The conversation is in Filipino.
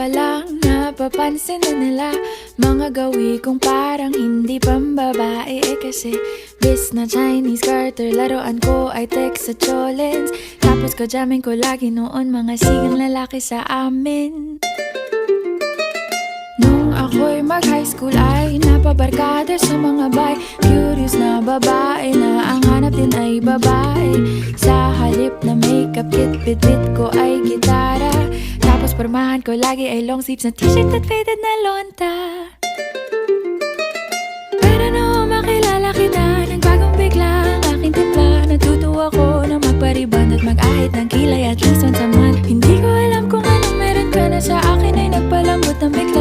pa lang napapansin na nila mga gawi kong parang hindi pambabae. Kasi bis na Chinese Carter, laruan ko ay text sa cholens. Tapos kajamin ko lagi noon mga sigang lalaki sa amin. Nung ako'y mag-high school ay napabarkada sa mga bay. Curious na babae na ang hanap din ay babae. Sa halip na makeup kit, bit-bit ko ay gitara. Tapos pormahan ko lagi ay long sleeves na t-shirt at faded na lonta. Pero nung makilala kita, nagbagong bigla ang aking timpla. Natutuwa ko na magpariban at mag-ahit ng kilay at least once a month.